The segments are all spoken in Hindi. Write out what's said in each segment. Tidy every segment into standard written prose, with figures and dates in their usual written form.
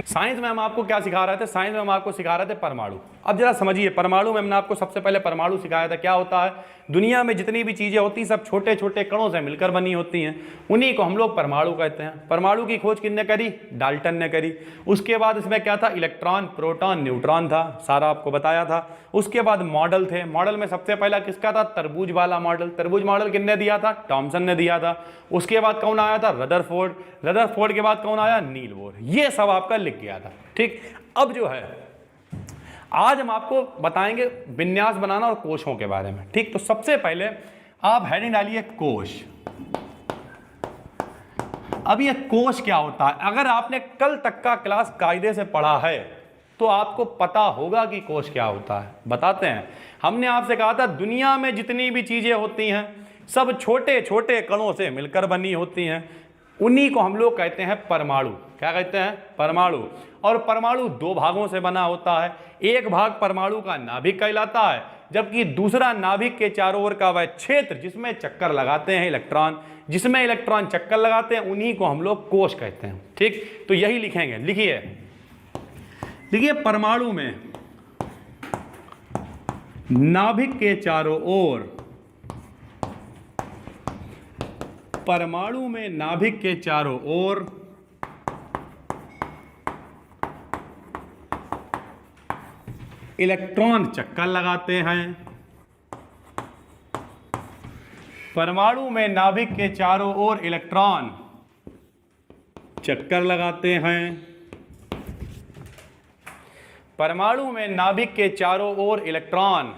साइंस में हम आपको क्या सिखा रहे थे? साइंस में हम आपको सिखा रहे थे परमाणु। अब जरा समझिए, परमाणु में हमने आपको सबसे पहले परमाणु सिखाया था। क्या होता है? दुनिया में जितनी भी चीजें होती हैं सब छोटे छोटे कणों से मिलकर बनी होती हैं, उन्हीं को हम लोग परमाणु कहते हैं। परमाणु की खोज किसने करी? डाल्टन ने करी। उसके बाद इसमें क्या था? इलेक्ट्रॉन, प्रोटॉन, न्यूट्रॉन था, सारा आपको बताया था। उसके बाद मॉडल थे। मॉडल में सबसे पहला किसका था? तरबूज वाला मॉडल। तरबूज मॉडल किसने दिया था? थॉमसन ने दिया था। उसके बाद कौन आया था? रदरफोर्ड। रदरफोर्ड के बाद कौन आया? Niels Bohr. ये सब आपका लिख गया था। ठीक, अब जो है आज हम आपको बताएंगे विन्यास बनाना और कोशों के बारे में। ठीक, तो सबसे पहले आप हेडिंग डालिए कोश। अब ये कोश क्या होता है? अगर आपने कल तक का क्लास कायदे से पढ़ा है तो आपको पता होगा कि कोश क्या होता है। बताते हैं। हमने आपसे कहा था दुनिया में जितनी भी चीजें होती हैं सब छोटे छोटे कणों से मिलकर बनी होती हैं, उन्हीं को हम लोग कहते हैं परमाणु। क्या कहते हैं? परमाणु। और परमाणु दो भागों से बना होता है। एक भाग परमाणु का नाभिक कहलाता है, जबकि दूसरा नाभिक के चारों ओर का वह क्षेत्र जिसमें चक्कर लगाते हैं इलेक्ट्रॉन, जिसमें इलेक्ट्रॉन चक्कर लगाते हैं, उन्हीं को हम लोग कोश कहते हैं। ठीक, तो यही लिखेंगे। लिखिए, देखिए परमाणु में नाभिक के चारों ओर, परमाणु में नाभिक के चारों ओर इलेक्ट्रॉन चक्कर लगाते हैं। परमाणु में नाभिक के चारों ओर इलेक्ट्रॉन चक्कर लगाते हैं। परमाणु में नाभिक के चारों ओर इलेक्ट्रॉन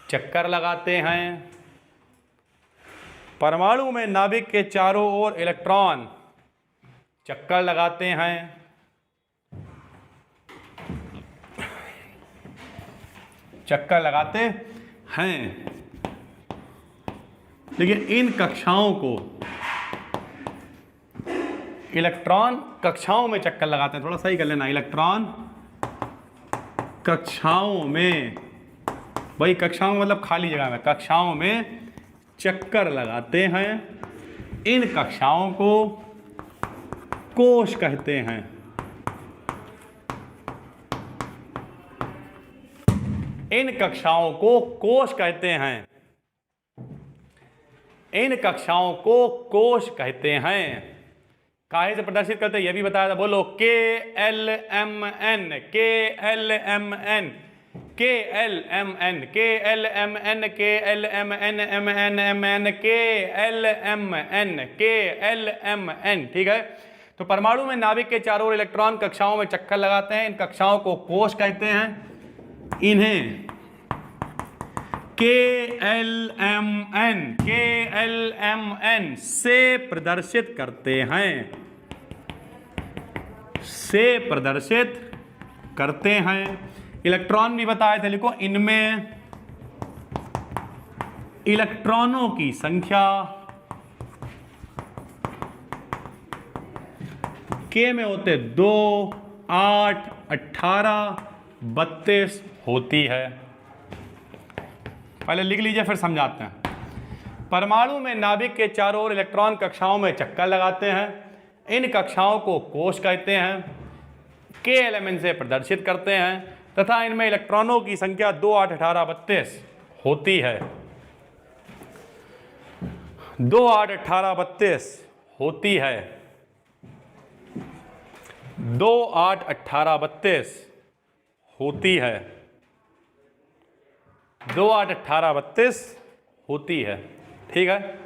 चक्कर लगाते हैं। परमाणु में नाभिक के चारों ओर इलेक्ट्रॉन चक्कर लगाते हैं। चक्कर लगाते हैं। लेकिन इन कक्षाओं को इलेक्ट्रॉन कक्षाओं में चक्कर लगाते हैं। थोड़ा सही कर लेना, इलेक्ट्रॉन कक्षाओं में, भाई कक्षाओं मतलब खाली जगह में, कक्षाओं में चक्कर लगाते हैं। इन कक्षाओं को कोश कहते हैं। इन कक्षाओं को कोश कहते हैं। इन कक्षाओं को कोश कहते हैं। काहे से प्रदर्शित करते हैं यह भी बताया था। बोलो, K L M N, K L M N, K L M N, K L M N, K L M N, M N M N, K L M N, K L M N. ठीक है, तो परमाणु में नाभिक के चारों ओर इलेक्ट्रॉन कक्षाओं में चक्कर लगाते हैं। इन कक्षाओं को कोश कहते हैं। इन्हें के L M N, K L M N से प्रदर्शित करते हैं, से प्रदर्शित करते हैं। इलेक्ट्रॉन भी बताए थे, लिखो, इनमें इलेक्ट्रॉनों की संख्या के में होते 2, 8, 18, 32 होती है। पहले लिख लीजिए फिर समझाते हैं। परमाणु में नाभिक के चारों ओर इलेक्ट्रॉन कक्षाओं में चक्कर लगाते हैं। इन कक्षाओं को कोश कहते हैं। के एलिमेंट से प्रदर्शित करते हैं तथा इनमें इलेक्ट्रॉनों की संख्या 2, 8, 18, 32 होती है। 2, 8, 18, 32 होती है। 2, 8, 18, 32 होती है। 2, 8, 18, 32 होती है। ठीक है,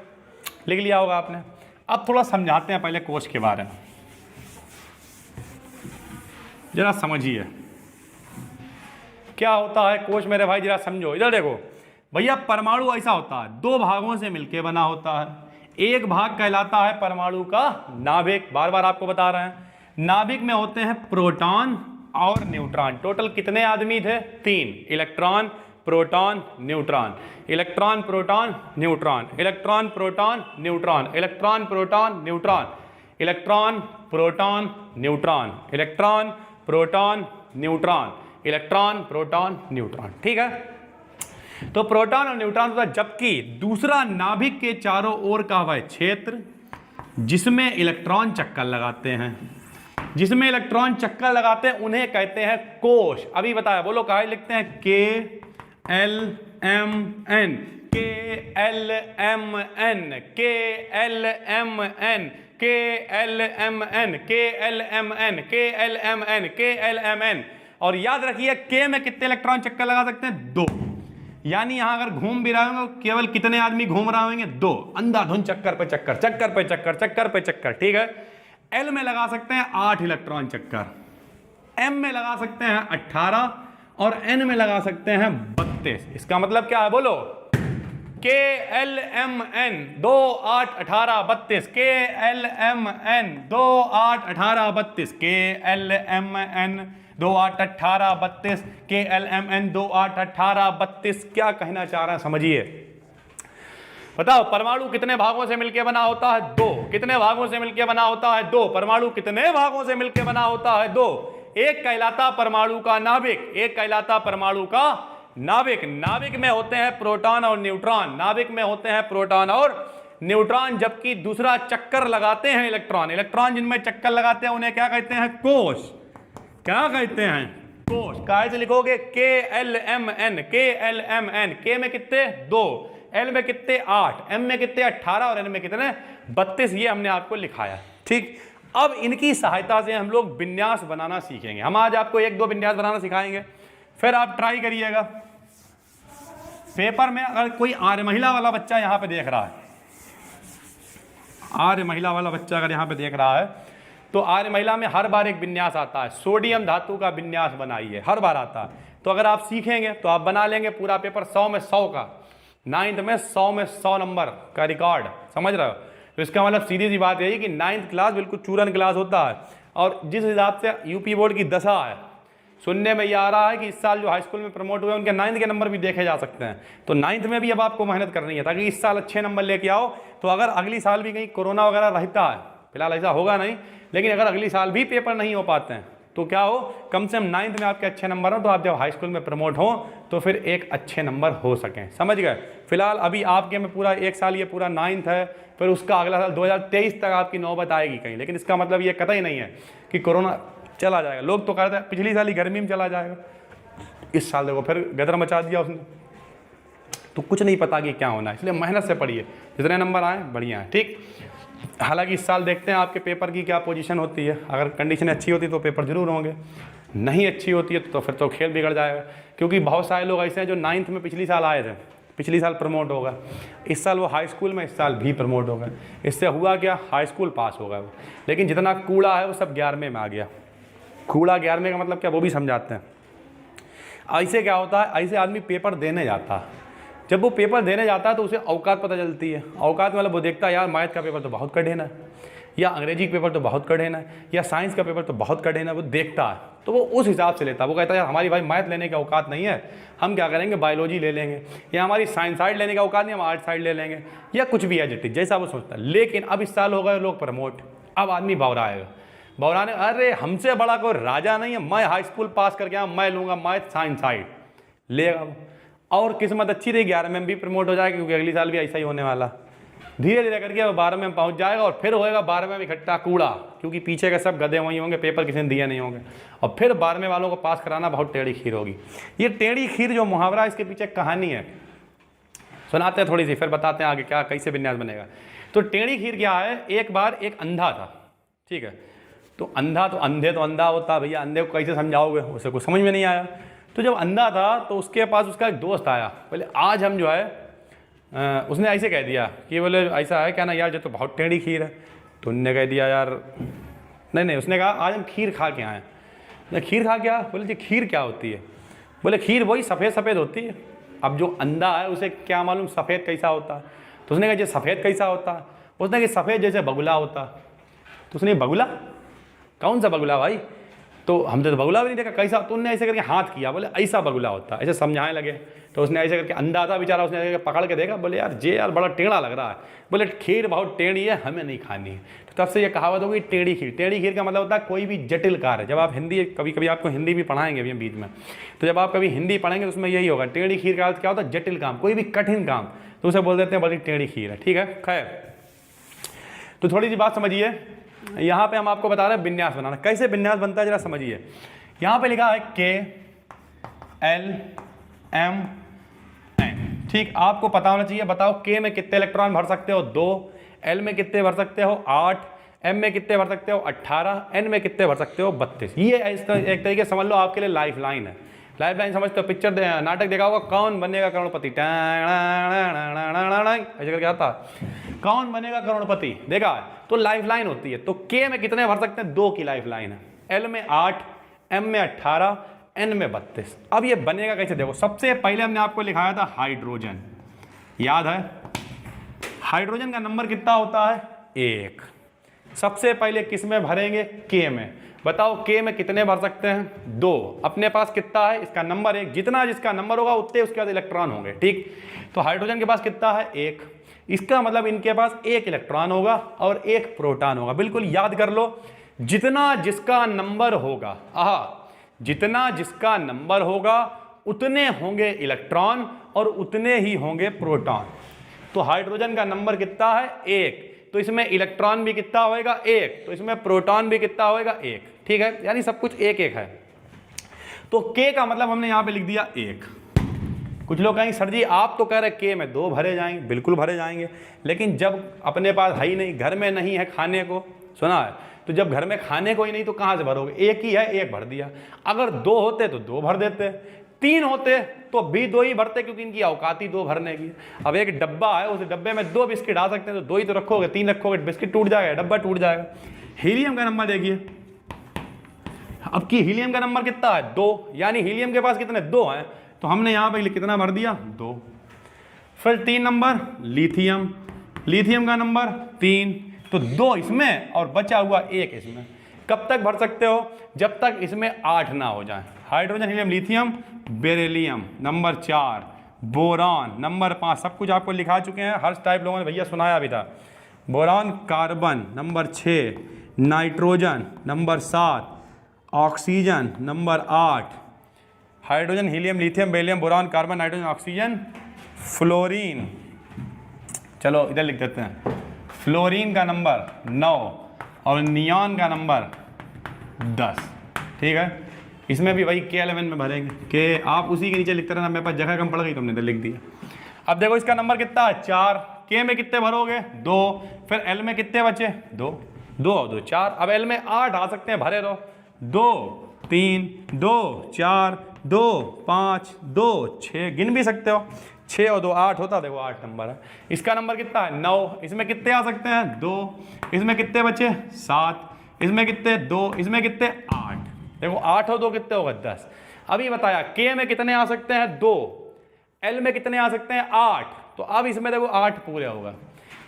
लिख लिया होगा आपने। अब थोड़ा समझाते हैं पहले कोश के बारे में, जरा समझिए क्या होता है कोश। मेरे भाई जरा समझो, इधर देखो भैया। परमाणु ऐसा होता है, दो भागों से मिलके बना होता है। एक भाग कहलाता है परमाणु का नाभिक, बार बार आपको बता रहे हैं। नाभिक में होते हैं प्रोटॉन और न्यूट्रॉन। टोटल कितने आदमी थे? 3। Electron, proton, neutron, electron, proton, neutron, electron, proton, neutron, electron, proton, neutron, electron, proton, neutron, electron, proton, neutron, electron, proton, neutron. ठीक है, तो प्रोटॉन और न्यूट्रॉन होता है। जबकि दूसरा नाभिक के चारों ओर का वह क्षेत्र जिसमें इलेक्ट्रॉन चक्कर लगाते हैं, जिसमें इलेक्ट्रॉन चक्कर लगाते हैं उन्हें कहते हैं कोश। अभी बताया, बोलो कहा लिखते हैं, के L M N, K L M N, K L M N, K L M N, K L M N, K L M N, K L M N. और याद रखिए के में कितने इलेक्ट्रॉन चक्कर लगा सकते हैं? 2। यानी यहां अगर घूम भी रहे होंगे केवल कितने आदमी घूम रहे होंगे? 2। अंधाधुंध चक्कर पे चक्कर, चक्कर पे चक्कर, चक्कर पे चक्कर, ठीक है। एल में लगा सकते हैं 8 इलेक्ट्रॉन चक्कर, एम में लगा सकते हैं 18 और एन में लगा सकते हैं 32। इसका मतलब क्या है बोलो? के एल एम एन 2 8 18 32, के एल एम एन 2 8 18 32, के एल एम एन 2 8 18 32, के एल एम एन 2 8 18 32। क्या कहना चाह रहे हैं समझिए। बताओ परमाणु कितने भागों से मिलकर बना होता है? 2। कितने भागों से मिलकर बना होता है? 2। परमाणु कितने भागों से मिलकर बना होता है? 2। एक कहलाता परमाणु का नाभिक, एक कहलाता परमाणु का नाभिक। नाभिक में होते हैं प्रोटॉन और न्यूट्रॉन, नाभिक में होते हैं प्रोटॉन और न्यूट्रॉन, जबकि दूसरा चक्कर लगाते हैं इलेक्ट्रॉन। इलेक्ट्रॉन जिनमें चक्कर लगाते हैं उन्हें क्या कहते हैं? कोश। क्या कहते हैं? कोश। कैसे लिखोगे? के L M N, K L M N. के में कितने? 2, एल में कितने? 8, एम में कितने? 18 और एन में कितने? 32। ये हमने आपको लिखाया, ठीक। अब इनकी सहायता से हम लोग विन्यास बनाना सीखेंगे। हम आज आपको 1-2 विन्यास बनाना सिखाएंगे, फिर आप ट्राई करिएगा। पेपर में अगर कोई आर्य महिला वाला बच्चा यहाँ पे देख रहा है, आर्य महिला वाला बच्चा अगर यहाँ पे देख रहा है, तो आर्य महिला में हर बार एक विन्यास आता है, सोडियम धातु का विन्यास बनाइए, हर बार आता है। तो अगर आप सीखेंगे तो आप बना लेंगे पूरा पेपर 100 में 100 का, 9th में 100 में 100 नंबर का रिकॉर्ड, समझ रहे हो। तो इसका मतलब सीधी सी बात यही कि 9th क्लास बिल्कुल चूरन क्लास होता है। और जिस हिसाब से यूपी बोर्ड की दशा है, सुनने में यह आ रहा है कि इस साल जो हाई स्कूल में प्रमोट हुए उनके 9th के नंबर भी देखे जा सकते हैं। तो 9th में भी अब आपको मेहनत करनी है ताकि इस साल अच्छे नंबर लेके आओ। तो अगर अगली साल भी कहीं कोरोना वगैरह रहता है, फिलहाल ऐसा होगा नहीं, लेकिन अगर अगली साल भी पेपर नहीं हो पाते हैं तो क्या हो, कम से कम 9th में आपके अच्छे नंबर हो, तो आप जब हाई स्कूल में प्रमोट हो तो फिर एक अच्छे नंबर हो सकें, समझ गए। फिलहाल अभी आपके में पूरा 1 साल ये पूरा 9th है, फिर उसका अगला साल 2023 तक आपकी नौबत आएगी कहीं। लेकिन इसका मतलब ये कतई नहीं है कि कोरोना चला जाएगा। लोग तो कहते हैं पिछली साल ही गर्मी में चला जाएगा, इस साल देखो फिर गदर मचा दिया उसने। तो कुछ नहीं पता कि क्या होना है, इसलिए मेहनत से पढ़िए, जितने नंबर आए बढ़िया है, ठीक। हालांकि इस साल देखते हैं आपके पेपर की क्या पोजीशन होती है। अगर कंडीशन अच्छी होती तो पेपर जरूर होंगे, नहीं अच्छी होती है तो फिर तो खेल बिगड़ जाएगा। क्योंकि बहुत सारे लोग ऐसे हैं जो 9th में पिछली साल आए थे, पिछली साल प्रमोट होगा, इस साल वो हाई स्कूल में इस साल भी प्रमोट होगा। इससे हुआ क्या, हाई स्कूल पास होगा वो, लेकिन जितना कूड़ा है वो सब 11वें में आ गया। कूड़ा 11वें का मतलब क्या, वो भी समझाते हैं। ऐसे क्या होता है, ऐसे आदमी पेपर देने जाता है, जब वो पेपर देने जाता है तो उसे औकात पता चलती है। औकात मतलब वो देखता है यार मैथ का पेपर तो बहुत कठिन है, या अंग्रेजी का पेपर तो बहुत कठिन है, या साइंस का पेपर तो बहुत कठिन है, वो देखता है तो वो उस हिसाब से लेता है। वो कहता है यार हमारी भाई मैथ लेने की औकात नहीं है, हम क्या करेंगे बायोलॉजी ले लेंगे, या हमारी साइंस साइड लेने की औकात नहीं, हम आर्ट साइड ले लेंगे, या कुछ भी है जिट्टी जैसा वो सोचता है। लेकिन अब इस साल हो गए लोग प्रमोट, अब आदमी बौराएगा, बौराने अरे हमसे बड़ा कोई राजा नहीं है, मैं हाई स्कूल पास करके आया, मैं लूँगा मैथ साइंस साइड, लेगा वो। और किस्मत अच्छी रही 11 में भी प्रमोट हो जाएगा, क्योंकि अगली साल भी ऐसा ही होने वाला। धीरे धीरे करके वो 12 में पहुंच जाएगा और फिर होएगा 12वें में इकट्ठा कूड़ा, क्योंकि पीछे के सब गधे वहीं होंगे, पेपर किसी ने दिए नहीं होंगे। और फिर 12वें वालों को पास कराना बहुत टेढ़ी खीर होगी। ये टेढ़ी खीर जो मुहावरा, इसके पीछे कहानी है, सुनाते हैं थोड़ी सी, फिर बताते हैं आगे क्या कैसे विन्यास बनेगा। तो टेढ़ी खीर क्या है, एक बार एक अंधा था, ठीक है। तो अंधा तो अंधा होता भैया, अंधे को कैसे समझाओगे, उसे कुछ समझ में नहीं आया। तो जब अंधा था तो उसके पास उसका एक दोस्त आया, बोले आज हम जो है उसने ऐसे कह दिया कि बोले ऐसा है क्या ना यार, जो तो बहुत टेढ़ी खीर है। तो उनने कह दिया यार नहीं, उसने कहा आज हम खीर खा के आए। खीर खा के आया? बोले जी खीर क्या होती है? बोले खीर वही सफ़ेद सफ़ेद होती है। अब जो अंधा है उसे क्या मालूम सफ़ेद कैसा होता है। तो उसने कहा जी सफ़ेद कैसा होता है? उसने कहा सफ़ेद जैसे बगुला होता। तो उसने बगुला, कौन सा बगुला भाई? तो हमने तो बगुला भी नहीं देखा, कैसा? तो उन्होंने ऐसे करके हाथ किया, बोले ऐसा बगुला होता है, ऐसे समझाने लगे। तो उसने ऐसे करके, अंधा था बेचारा, उसने ऐसे पकड़ के देखा, बोले यार जे यार बड़ा टेढ़ा लग रहा है। बोले खीर बहुत टेढ़ी है, हमें नहीं खानी है। तो तब से ये कहावत होगी टेढ़ी खीर। टेढ़ी खीर का मतलब होता है कोई भी जटिल कार्य। जब आप हिंदी, कभी कभी आपको हिंदी भी पढ़ाएंगे अभी बीच में, तो जब आप कभी हिंदी पढ़ेंगे तो उसमें यही होगा, टेढ़ी खीर का अर्थ क्या होता है, जटिल काम, कोई भी कठिन काम, तो उसे बोल देते हैं बड़ी टेढ़ी खीर है, ठीक है। खैर, तो थोड़ी सी बात समझिए, यहाँ पे हम आपको बता रहे हैं विन्यास बनाना। कैसे विन्यास बनता है जरा समझिए। यहाँ पे लिखा है KLMN, ठीक, आपको पता होना चाहिए। बताओ K में कितने इलेक्ट्रॉन भर सकते हो? 2। L में कितने भर सकते हो? 8। M में कितने भर सकते हो? 18। N में कितने भर सकते हो? 32। ये एक तरीके से समझ लो आपके लिए लाइफ लाइन है। लाइफ लाइन समझते हो? पिक्चर नाटक देखा होगा, कौन बनेगा करोड़पति, ऐसे करके आता, कौन बनेगा करोड़पति, देखा है? तो लाइफ लाइन होती है। तो K में कितने भर सकते हैं? 2 की लाइफ लाइन है। L में 8, M में 18, N में 32। अब ये बनेगा कैसे? देखो, सबसे पहले हमने आपको लिखाया था हाइड्रोजन, याद है? हाइड्रोजन का नंबर कितना होता है? 1। सबसे पहले किस में भरेंगे? K में। बताओ K में कितने भर सकते हैं? 2। अपने पास कितना है? इसका नंबर 1। जितना जिसका नंबर होगा उतने उसके बाद इलेक्ट्रॉन होंगे, ठीक। तो हाइड्रोजन के पास कितना है? 1। इसका मतलब इनके पास 1 इलेक्ट्रॉन होगा और 1 प्रोटॉन होगा। बिल्कुल याद कर लो, जितना जिसका नंबर होगा, जितना जिसका नंबर होगा उतने होंगे इलेक्ट्रॉन और उतने ही होंगे प्रोटॉन। तो हाइड्रोजन का नंबर कितना है? 1। तो इसमें इलेक्ट्रॉन भी कितना होएगा? 1। तो इसमें प्रोटॉन भी कितना होएगा? 1, ठीक है। यानी सब कुछ 1-1 है। तो K का मतलब हमने यहां पे लिख दिया 1। कुछ लोग कहेंगे सर जी आप तो कह रहे K में 2 भरे जाएंगे। बिल्कुल भरे जाएंगे, लेकिन जब अपने पास है ही नहीं, घर में नहीं है खाने को, सुना है? तो जब घर में खाने को ही नहीं तो कहां से भरोगे? 1 ही है, 1 भर दिया। अगर 2 होते तो 2 भर देते, 3 होते तो भी 2 ही भरते, क्योंकि इनकी औकात ही 2 भरने की। अब एक डब्बा है, उस डब्बे में 2 बिस्किट आ सकते हैं, तो 2 ही तो रखोगे। 3 रखोगे बिस्किट टूट जाएगा, डब्बा टूट जाएगा। हीलियम का नंबर देखिए, अब की हीलियम का नंबर कितना है? 2। यानी हीलियम के पास कितने? 2 हैं। तो हमने यहां पे कितना भर दिया? 2। फिर 3 नंबर लिथियम, लिथियम का नंबर 3। तो 2 इसमें और बचा हुआ 1 इसमें। कब तक भर सकते हो? जब तक इसमें 8 ना हो जाए। Hydrogen, helium, lithium, beryllium number 4, boron number 5। सब कुछ आपको लिखा चुके हैं, हर टाइप लोगों ने भैया सुनाया भी था। Boron, carbon number 6, nitrogen number 7, oxygen number 8, hydrogen, helium, lithium, beryllium, boron, carbon, nitrogen, oxygen, fluorine. चलो इधर लिख देते हैं, फ्लोरीन का नंबर 9 और नियॉन का नंबर 10, ठीक है। इसमें भी वही K11 में भरेंगे कि आप उसी के नीचे लिखते रहना, मेरे पास जगह कम पड़ गई तो हमने इधर लिख दिया। अब देखो इसका नंबर कितना है? 4। K में कितने भरोगे? 2। फिर L में कितने बचे? 2। 2 और 2 4। अब L में 8 आ सकते हैं, भरे रहो। 2 3 2 4 2 5 2 6, गिन भी सकते हो। 6 और 2 8 होता, देखो 8 नंबर है। इसका नंबर कितना है? 9। इसमें कितने आ सकते हैं? 2। इसमें कितने बचे? 7। इसमें कितने? 2। इसमें कितने? 8। देखो 8 और 2 कितने होगा? 10। अभी बताया K में कितने आ सकते हैं? 2। L में कितने आ सकते हैं? 8। तो अब इसमें देखो 8 पूरे होगा।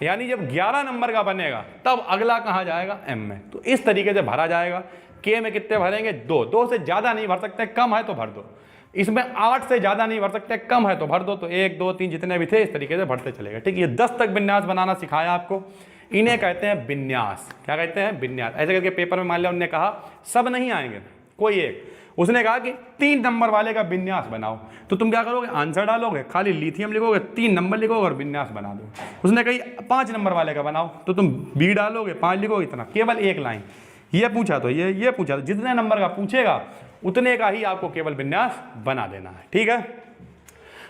यानी जब 11 नंबर का बनेगा तब अगला कहाँ जाएगा? M में। तो इस तरीके से भरा जाएगा। K में कितने भरेंगे? 2। 2 से ज़्यादा नहीं भर सकते, कम है तो भर दो। इसमें 8 से ज़्यादा नहीं भर सकते, कम है तो भर दो। तो 1 2 3 जितने भी थे इस तरीके से भरते चलेगा, ठीक है। ये 10 तक विन्यास बनाना सिखाया आपको। इन्हें कहते हैं विन्यास। क्या कहते हैं? विन्यास। ऐसे करके पेपर में मान लिया उन्होंने कहा सब नहीं आएंगे, कोई एक, उसने कहा कि 3 नंबर वाले का विन्यास बनाओ, तो तुम क्या करोगे? आंसर डालोगे, खाली लिथियम लिखोगे, 3 नंबर लिखोगे और विन्यास बना दो। उसने कही 5 नंबर वाले का बनाओ, तो तुम बी डालोगे, 5 लिखोगे, इतना, केवल 1 लाइन। ये पूछा तो ये पूछा तो जितने नंबर का पूछेगा उतने का ही आपको केवल विन्यास बना देना है, ठीक है।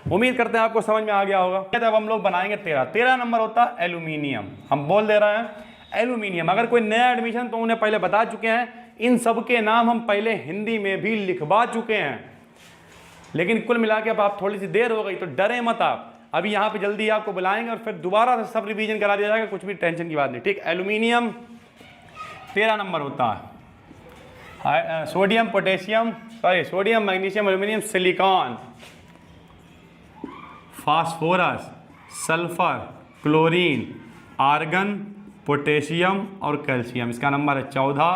उम्मीद करते हैं आपको समझ में आ गया होगा। अब हम लोग बनाएंगे 13 नंबर होता है एल्यूमिनियम। हम बोल दे रहे हैं एल्यूमिनियम। अगर कोई नया एडमिशन तो उन्हें पहले बता चुके हैं, इन सब के नाम हम पहले हिंदी में भी लिखवा चुके हैं, लेकिन कुल मिला के अब आप थोड़ी सी देर हो गई तो डरे मत आप। अभी यहाँ पे जल्दी आपको बुलाएंगे और फिर दोबारा से सब रिवीजन करा दिया जाएगा, कुछ भी टेंशन की बात नहीं, ठीक। एल्यूमिनियम 13 नंबर होता है। Sodium, potassium, sodium, magnesium, aluminium, silicon, phosphorus, sulphur, chlorine, argon, potassium और कैल्शियम। इसका नंबर है 14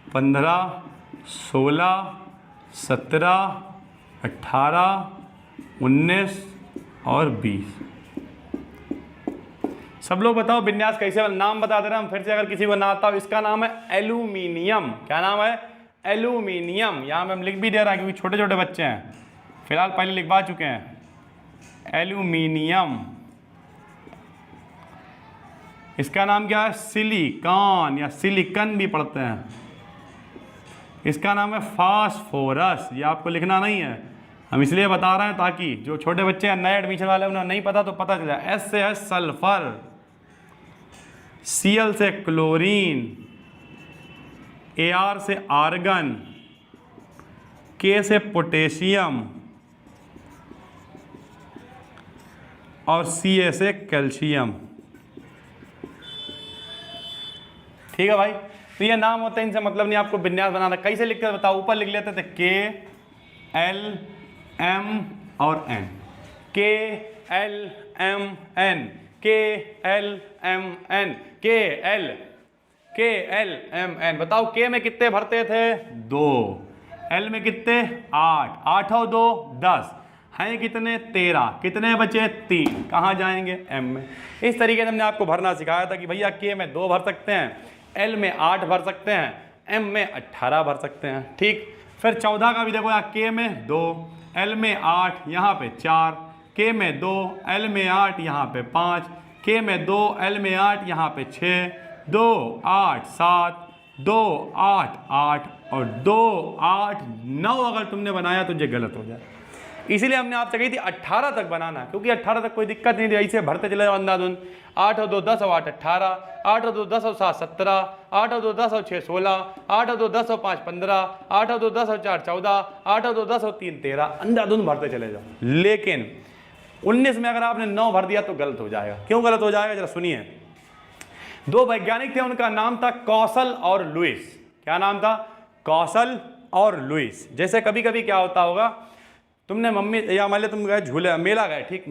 15 16 17 18 19 और 20। सब लोग बताओ विन्यास कैसे? नाम बता दे रहे हैं हम फिर से, अगर किसी को ना आता हो। इसका नाम है एल्यूमिनियम। क्या नाम है? एल्यूमिनियम। यहाँ पे हम लिख भी दे रहे हैं क्योंकि छोटे छोटे बच्चे हैं, फिलहाल पहले लिखवा चुके हैं। एल्यूमिनियम इसका नाम क्या है? सिलिकॉन या सिलिकन भी पढ़ते हैं। इसका नाम है फास्फोरस। ये आपको लिखना नहीं है, हम इसलिए बता रहे हैं ताकि जो छोटे बच्चे हैं नए एडमिशन वाले उन्हें नहीं पता तो पता चला। एस से है सल्फर, Cl से क्लोरीन, Ar से आर्गन, K से पोटेशियम और Ca से कैल्शियम। ठीक है भाई, तो ये नाम होते हैं, इनसे मतलब नहीं आपको विन्यास बनाना। कैसे लिखते हैं बताओ? ऊपर लिख लेते थे K-L-M और N, K-L-M-N, K-L-M-N, K-L-M-N। बताओ K में कितने भरते थे? 2। L में कितने? 8। 8 और 2 10, हैं कितने? 13। कितने बचे? 3। कहाँ जाएंगे? M में। इस तरीके से हमने आपको भरना सिखाया था कि भैया K में 2 भर सकते हैं, L में 8 भर सकते हैं, M में 18 भर सकते हैं। ठीक, फिर 14 का भी देखो यहाँ K में 2, L में 8, यहाँ पे 4, K में 2, L में 8, यहाँ पे 5, K में 2, L में 8, यहाँ पे 6, 2 8 7, 2 8 8 और 2 8 9 अगर तुमने बनाया तो ये गलत हो जाए। इसीलिए हमने आपसे कही थी 18 तक बनाना, क्योंकि 18 तक कोई दिक्कत नहीं थी, ऐसे भरते चले जाओ अंधाधुंध। 8 और 2 10 और 8 18, 8 और 2 10 और 7 17, 8 और 2 10 और 6 16, 8 और 2 10 और 5 15, 8 और 2 10 और 4 14, 8 और 2 10 और 3 13, अंधाधुंध भरते चले जाओ। लेकिन 19 में अगर आपने 9 भर दिया तो गलत हो जाएगा। क्यों गलत हो जाएगा? जरा सुनिए। 2 वैज्ञानिक थे, उनका नाम था कौशल और लुईस। क्या नाम था? कौशल और लुईस। जैसे कभी कभी क्या होता होगा, तुमने मम्मी या मान लिया तुम गए झूले मेला गए, ठीक,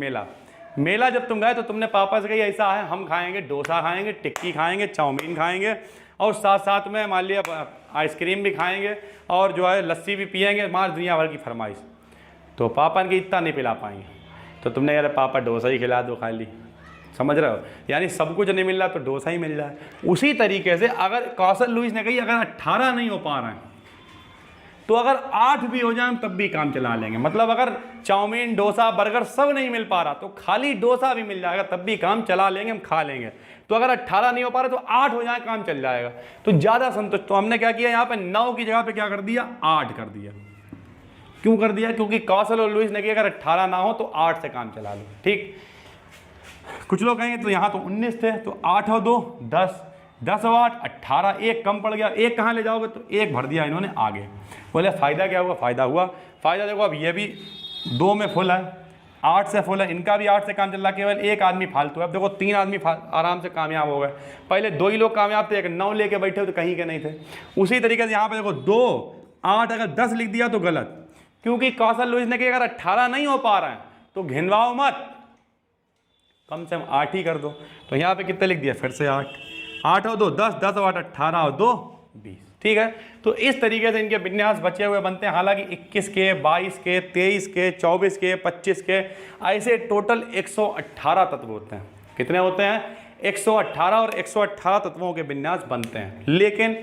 मेला जब तुम गए तो तुमने पापा से कही ऐसा है हम खाएंगे डोसा खाएंगे, टिक्की खाएंगे, चाउमीन खाएंगे और साथ साथ में मान लिया आइसक्रीम भी खाएंगे और जो है लस्सी भी पिएंगे, मार दुनिया भर की फरमाइश। तो पापा ने इतना नहीं पिला पाएंगे, तो तुमने यार पापा डोसा ही खिला दो खाली। समझ रहे हो? यानी सब कुछ नहीं मिल रहा तो डोसा ही मिल जाए। उसी तरीके से अगर कौशल लुईस ने कही अगर 18 नहीं हो पा रहे हैं तो अगर 8 भी हो जाए तब भी काम चला लेंगे। मतलब अगर चाउमीन डोसा बर्गर सब नहीं मिल पा रहा तो खाली डोसा भी मिल जाएगा तब भी काम चला लेंगे, हम खा लेंगे। तो अगर 18 नहीं हो पा रहा तो 8 हो जाए काम चल जाएगा, तो ज़्यादा संतुष्ट। तो हमने क्या किया, यहाँ पे 9 की जगह पे क्या कर दिया? 8 कर दिया। क्यों कर दिया? क्योंकि कौशल और लुईस ने कहा अगर 18 ना हो तो 8 से काम चला लो। ठीक, कुछ लोग कहेंगे तो यहाँ तो 19 थे तो 8 और 2 10, 10 और 8 18, एक कम पड़ गया, एक कहाँ ले जाओगे? तो एक भर दिया इन्होंने आगे। बोले फ़ायदा क्या हुआ? फ़ायदा देखो, अब ये भी 2 में फुल है, 8 से फुल है, इनका भी 8 से काम चल रहा, केवल एक आदमी फालतू है। अब देखो 3 आदमी आराम से कामयाब हो गए। पहले 2 ही लोग कामयाब थे, एक 9 लेके बैठे तो कहीं के नहीं थे। उसी तरीके से यहाँ पे देखो 2 8 अगर 10 लिख दिया तो गलत, क्योंकि कौशल लुईस ने कहा अगर 18 नहीं हो पा रहा है तो घिनवाओ मत, कम से कम 8 ही कर दो। तो यहाँ पे कितने लिख दिया? फिर से 8, 8 और 2 10, 10 और 8 18 और 2 20। ठीक है, तो इस तरीके से इनके विन्यास बचे हुए बनते हैं। हालांकि 21 के, 22 के, 23 के, 24 के, 25 के, ऐसे टोटल 118 तत्व होते हैं। कितने होते हैं? 118 और 118 तत्वों के विन्यास बनते हैं। लेकिन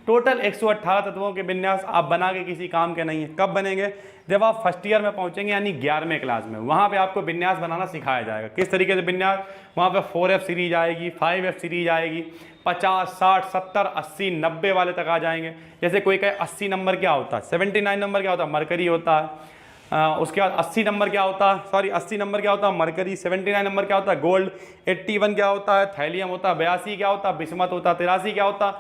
टोटल 118 तत्वों के विन्यास आप बना के किसी काम के नहीं है। कब बनेंगे? जब आप फर्स्ट ईयर में पहुंचेंगे, यानी 11वें क्लास में, वहाँ पे आपको विन्यास बनाना सिखाया जाएगा। किस तरीके से विन्यास? वहाँ पे 4F सीरीज आएगी, 5F सीरीज आएगी, 50 60 70 80 90 वाले तक आ जाएंगे। जैसे कोई कहे 80 नंबर क्या होता है, 79 नंबर क्या होता है? मरकरी होता है। उसके बाद 80 नंबर क्या होता है? 80 नंबर क्या होता है? मरकरी। 79 नंबर क्या होता है? गोल्ड। 81 क्या होता है? थैलियम होता है। 82 क्या होता है? बिस्मत होता है। 83 क्या होता है?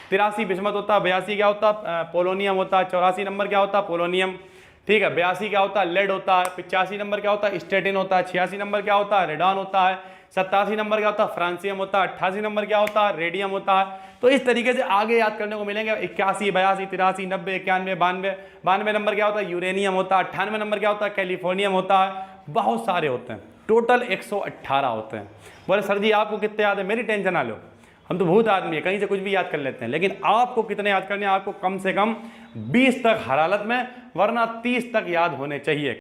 83 बिस्मत होता है। 82 क्या होता है? पोलोनियम होता है। 84 नंबर क्या होता है? पोलोनियम। ठीक है, 82 क्या होता है? लेड होता है। 85 नंबर क्या होता है? स्टेटिन होता है। 86 नंबर क्या होता है? रेडॉन होता है। 87 नंबर क्या होता है? फ्रांसियम होता है। 88 नंबर क्या होता है? रेडियम होता है। तो इस तरीके से आगे याद करने को मिलेंगे। 81 82 83 90 91 92। 92 नंबर क्या होता है? यूरेनियम होता है। 98 नंबर क्या होता है? कैलिफोर्नियम होता है। बहुत सारे होते हैं, टोटल 118 होते हैं। बोले सर जी आपको कितने याद है? मेरी टेंशन ना लो, हम तो बहुत आदमी है, कहीं से कुछ भी याद कर लेते हैं। लेकिन आपको कितने याद करने हैं? आपको कम से कम 20 तक हर हालत में, वरना 30 तक याद होने चाहिए।